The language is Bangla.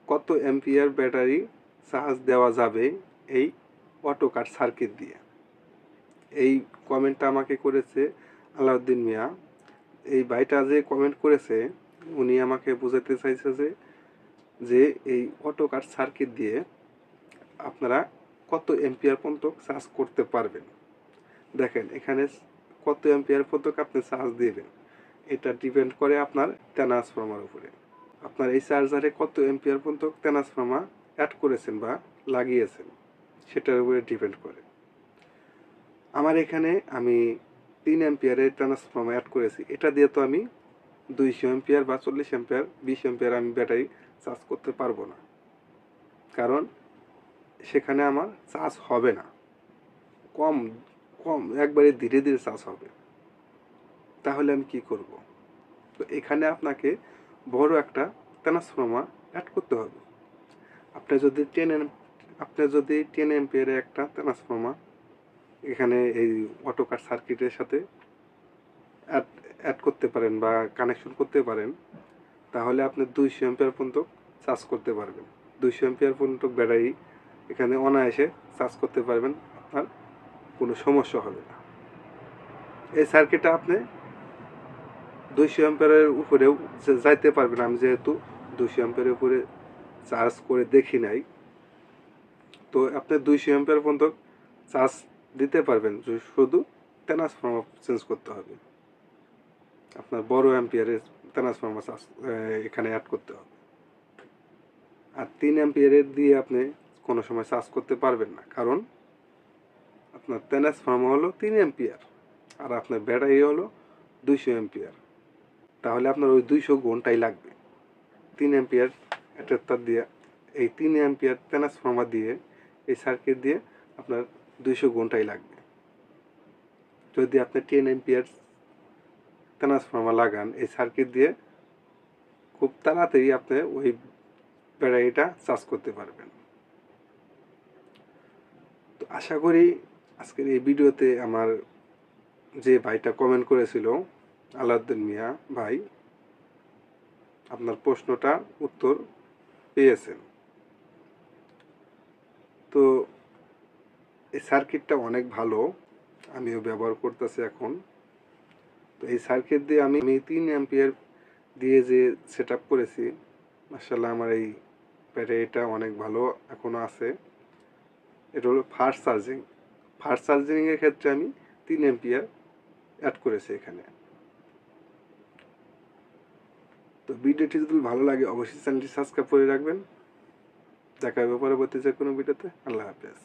কত অ্যাম্পিয়ার ব্যাটারি চার্জ দেওয়া যাবে এই অটোকাট সার্কিট দিয়ে। এই কমেন্টটা আমাকে করেছে আলাউদ্দিন মিয়া। এই ভাইটা যে কমেন্ট করেছে উনি আমাকে বোঝাতে চাইছে যে এই অটোকাট সার্কিট দিয়ে আপনারা কত অ্যাম্পিয়ার পর্যন্ত চার্জ করতে পারবেন। দেখেন এখানে কত অ্যাম্পিয়ার পর্যন্ত আপনি চার্জ দিবেন এটা ডিপেন্ড করে আপনার ট্রান্সফর্মার উপরে। আপনার এই চার্জারে কত অ্যাম্পিয়ার পর্যন্ত ট্রান্সফর্মার অ্যাড করেছেন বা লাগিয়েছেন সেটার উপরে ডিপেন্ড করে। আমার এখানে আমি 3 অ্যাম্পিয়ারের ট্রান্সফর্মার অ্যাড করেছি। এটা দিয়ে তো আমি 200 অ্যাম্পিয়ার বা 40 অ্যাম্পিয়ার 20 অ্যাম্পিয়ার আমি ব্যাটারি চার্জ করতে পারবো না, কারণ সেখানে আমার চার্জ হবে না, কম কম একবারে ধীরে ধীরে চার্জ হবে। তাহলে আমি কি করব? তো এখানে আপনাকে বড় একটা ট্রান্সফর্মার অ্যাড করতে হবে। আপনি যদি 10 অ্যাম্পিয়ারের একটা ট্রান্সফর্মার এখানে এই অটোকাট সার্কিটের সাথে অ্যাড করতে পারেন বা কানেকশন করতে পারেন, তাহলে আপনি 200 অ্যাম্পিয়ার পর্যন্ত চার্জ করতে পারবেন। 200 অ্যাম্পিয়ার পর্যন্ত ব্যাটারি এখানে অনায়াসে চার্জ করতে পারবেন, আপনার কোনো সমস্যা হবে না। এই সার্কিটটা আপনি 200 অ্যাম্পিয়ারের উপরেও যাইতে পারবেন। আমি যেহেতু 200 অ্যাম্পিয়ারের উপরে চার্জ করে দেখি নাই, তো আপনি 200 অ্যাম্পিয়ার পর্যন্ত চার্জ দিতে পারবেন, শুধু ট্রান্সফর্মার চেঞ্জ করতে হবে। আপনার বড় অ্যাম্পিয়ারের ট্রান্সফর্মার চার্জ এখানে অ্যাড করতে হবে। আর 3 অ্যাম্পিয়ারের দিয়ে আপনি কোনো সময় চার্জ করতে পারবেন না, কারণ আপনার ট্রান্সফর্মার হলো 3 অ্যাম্পিয়ার আর আপনার ব্যাটারি হলো 200 অ্যাম্পিয়ার। তাহলে আপনার ওই 200 ঘন্টাই লাগবে 3 অ্যাম্পিয়ার অ্যাডাপ্টার দিয়ে। এই 3 অ্যাম্পিয়ার ট্রান্সফর্মার দিয়ে এই সার্কিট দিয়ে আপনার 200 ঘন্টাই লাগবে। যদি আপনি 10 অ্যাম্পিয়ার ট্রান্সফর্মার লাগান এই সার্কিট দিয়ে, খুব তাড়াতাড়ি আপনি ওই ব্যাটারিটা চার্জ করতে পারবেন। তো আশা করি আজকের এই ভিডিওতে আমার যে ভাইটা কমেন্ট করেছিল আলাউদ্দিন মিয়া ভাই, আপনার প্রশ্নটা উত্তর পেয়েছেন। তো এই সার্কিটটা অনেক ভালো, আমিও ব্যবহার করতেছি এখন। তো এই সার্কিট দিয়ে আমি 3 অ্যাম্পিয়ার দিয়ে যে সেট আপ করেছি, মাশাআল্লাহ আমার এই ব্যাটারিটা অনেক ভালো এখনও আছে। এটা হলো ফাস্ট চার্জিংয়ের ক্ষেত্রে আমি 3 অ্যাম্পিয়ার অ্যাড করেছি এখানে। তো ভিডিওটি যদি ভালো লাগে অবশ্যই চ্যানেলটি সাবস্ক্রাইব করে রাখবেন। দেখা হবে পরবর্তী যে কোনো ভিডিওতে। আল্লাহ হাফেজ।